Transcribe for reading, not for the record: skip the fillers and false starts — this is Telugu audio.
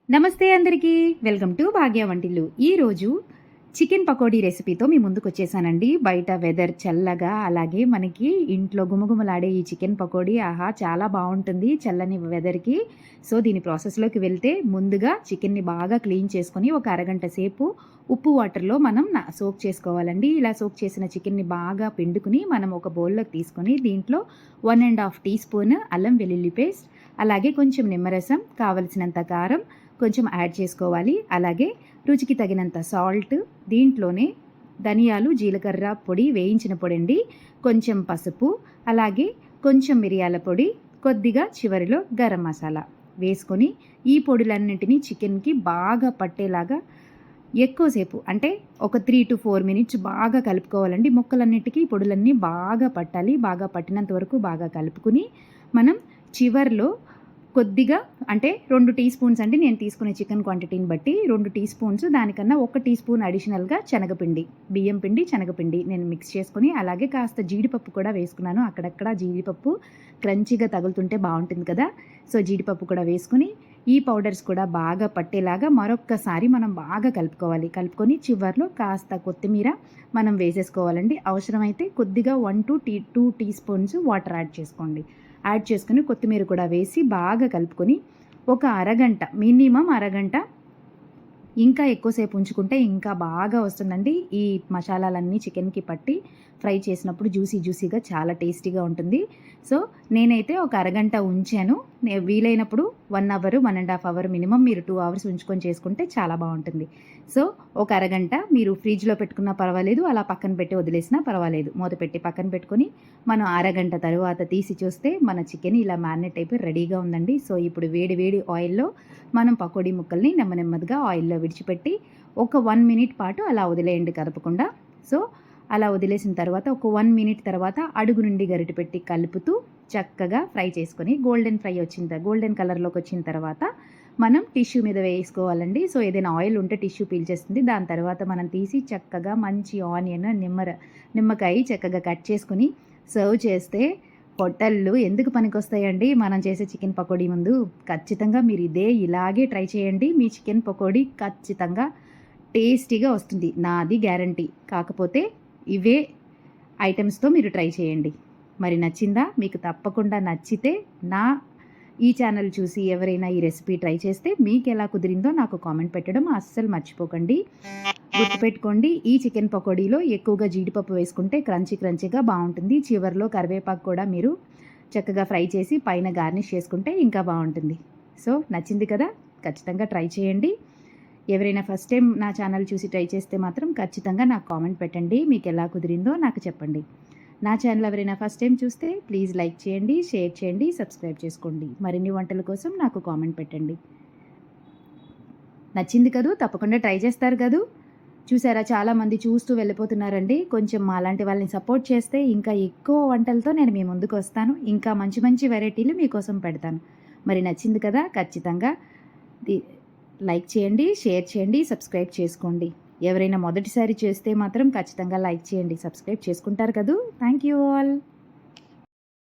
నమస్తే అందరికీ. వెల్కమ్ టు భాగ్య వంటిల్లు. ఈరోజు చికెన్ పకోడీ రెసిపీతో మీ ముందుకొచ్చేసానండి. బయట వెదర్ చల్లగా, అలాగే మనకి ఇంట్లో గుమగుమలాడే ఈ చికెన్ పకోడీ ఆహా! చాలా బావుంటుంది చల్లని వెదర్‌కి. సో, దీని ప్రాసెస్‌లోకి వెళ్తే ముందుగా చికెన్‌ని బాగా క్లీన్ చేసుకొని ఒక అరగంట సేపు ఉప్పు వాటర్‌లో మనం సోక్ చేసుకోవాలండి. ఇలా సోక్ చేసిన చికెన్‌ని బాగా పిండుకొని మనం ఒక బౌల్‌లోకి తీసుకొని దీంట్లో 1 ½ టీ స్పూన్ అల్లం వెల్లుల్లి పేస్ట్, అలాగే కొంచెం నిమ్మరసం, కావలసినంత కారం కొంచెం యాడ్ చేసుకోవాలి. అలాగే రుచికి తగినంత సాల్ట్, దీంట్లోనే ధనియాలు, జీలకర్ర పొడి, వేయించిన పొడండి, కొంచెం పసుపు, అలాగే కొంచెం మిరియాల పొడి, కొద్దిగా చివరిలో గరం మసాలా వేసుకొని ఈ పొడులన్నింటినీ చికెన్‌కి బాగా పట్టేలాగా ఎక్కువసేపు అంటే ఒక 3-4 మినిట్స్ బాగా కలుపుకోవాలండి. ముక్కలన్నిటికీ ఈ పొడులన్నీ బాగా పట్టాలి. బాగా పట్టినంత వరకు బాగా కలుపుకొని మనం చివర్లో కొద్దిగా అంటే 2 టీ స్పూన్స్ అండి నేను తీసుకునే చికెన్ క్వాంటిటీని బట్టి 2 టీ స్పూన్స్, దానికన్నా 1 టీ స్పూన్ అడిషనల్‌గా శనగపిండి, బియ్యం పిండి, శనగపిండి నేను మిక్స్ చేసుకొని, అలాగే కాస్త జీడిపప్పు కూడా వేసుకున్నాను. అక్కడక్కడ జీడిపప్పు క్రంచీగా తగులుతుంటే బావుంటుంది కదా! సో, జీడిపప్పు కూడా వేసుకొని ఈ పౌడర్స్ కూడా బాగా పట్టేలాగా మరొక్కసారి మనం బాగా కలుపుకోవాలి. కలుపుకొని చివర్లో కాస్త కొత్తిమీర మనం వేసేసుకోవాలండి. అవసరమైతే కొద్దిగా 2 టీ స్పూన్స్ వాటర్ యాడ్ చేసుకోండి. యాడ్ చేసుకొని కొత్తిమీర కూడా వేసి బాగా కలుపుకొని ఒక అరగంట, మినిమమ్ అరగంట, ఇంకా ఎక్కువసేపు ఉంచుకుంటే ఇంకా బాగా వస్తుందండి. ఈ మసాలాలన్నీ చికెన్‌కి పట్టి ఫ్రై చేసినప్పుడు జ్యూసీగా చాలా టేస్టీగా ఉంటుంది. సో, నేనైతే ఒక అరగంట ఉంచాను. వీలైనప్పుడు 1 అవర్, 1 ½ అవర్ మినిమమ్ మీరు 2 అవర్స్ ఉంచుకొని చేసుకుంటే చాలా బావుంటుంది. సో, ఒక అరగంట మీరు ఫ్రిడ్జ్‌లో పెట్టుకున్నా పర్వాలేదు, అలా పక్కన పెట్టి వదిలేసినా పర్వాలేదు. మూత పెట్టి పక్కన పెట్టుకొని మనం అరగంట తరువాత తీసి చూస్తే మన చికెన్ ఇలా మ్యారినేట్ అయిపోయి రెడీగా ఉందండి. సో, ఇప్పుడు వేడి వేడి ఆయిల్‌లో మనం పకోడీ ముక్కల్ని నెమ్మదిగా ఆయిల్‌లో విడిచిపెట్టి ఒక 1 మినిట్ పాటు అలా వదిలేయండి కదపకుండా. సో, అలా వదిలేసిన తర్వాత ఒక 1 మినిట్ తర్వాత అడుగు నుండి గరిటె పెట్టి కలుపుతూ చక్కగా ఫ్రై చేసుకొని గోల్డెన్ కలర్‌లోకి వచ్చిన తర్వాత మనం టిష్యూ మీద వేసుకోవాలండి. సో, ఏదైనా ఆయిల్ ఉంటే టిష్యూ పీల్చేస్తుంది. దాని తర్వాత మనం తీసి చక్కగా మంచి ఆనియన్, నిమ్మకాయ చక్కగా కట్ చేసుకొని సర్వ్ చేస్తే హోటళ్ళు ఎందుకు పనికొస్తాయండి మనం చేసే చికెన్ పకోడీ ముందు. ఖచ్చితంగా మీరు ఇలాగే ట్రై చేయండి. మీ చికెన్ పకోడీ ఖచ్చితంగా టేస్టీగా వస్తుంది. నాది గ్యారంటీ. కాకపోతే ఇవే ఐటెమ్స్‌తో మీరు ట్రై చేయండి. మరి నచ్చిందా? మీకు తప్పకుండా నచ్చితే ఈ ఛానల్ చూసి ఎవరైనా ఈ రెసిపీ ట్రై చేస్తే మీకెలా కుదిరిందో నాకు కామెంట్ పెట్టడం అస్సలు మర్చిపోకండి. గుర్తుపెట్టుకోండి, ఈ చికెన్ పకోడీలో ఎక్కువగా జీడిపప్పు వేసుకుంటే క్రంచీగా బావుంటుంది. చివర్లో కరివేపాకు కూడా మీరు చక్కగా ఫ్రై చేసి పైన గార్నిష్ చేసుకుంటే ఇంకా బావుంటుంది. సో, నచ్చింది కదా! ఖచ్చితంగా ట్రై చేయండి. ఎవరైనా ఫస్ట్ టైం నా ఛానల్ చూసి ట్రై చేస్తే మాత్రం ఖచ్చితంగా నాకు కామెంట్ పెట్టండి. మీకెలా కుదిరిందో నాకు చెప్పండి. నా ఛానల్ ఎవరైనా ఫస్ట్ టైం చూస్తే ప్లీజ్ లైక్ చేయండి, షేర్ చేయండి, సబ్స్క్రైబ్ చేసుకోండి. మరిన్ని వంటల కోసం నాకు కామెంట్ పెట్టండి. నచ్చింది కదూ! తప్పకుండా ట్రై చేస్తారు కదూ! చూసారా చాలామంది చూస్తూ వెళ్ళిపోతున్నారండి. కొంచెం మాలాంటి వాళ్ళని సపోర్ట్ చేస్తే ఇంకా ఎక్కువ వంటలతో నేను మీ ముందుకు వస్తాను. ఇంకా మంచి వెరైటీలు మీకోసం పెడతాను. మరి నచ్చింది కదా! ఖచ్చితంగా లైక్ చేయండి, షేర్ చేయండి, సబ్స్క్రైబ్ చేసుకోండి. ఎవరైనా మొదటిసారి చేస్తే మాత్రం ఖచ్చితంగా లైక్ చేయండి, సబ్స్క్రైబ్ చేసుకుంటారు కదూ! Thank you all.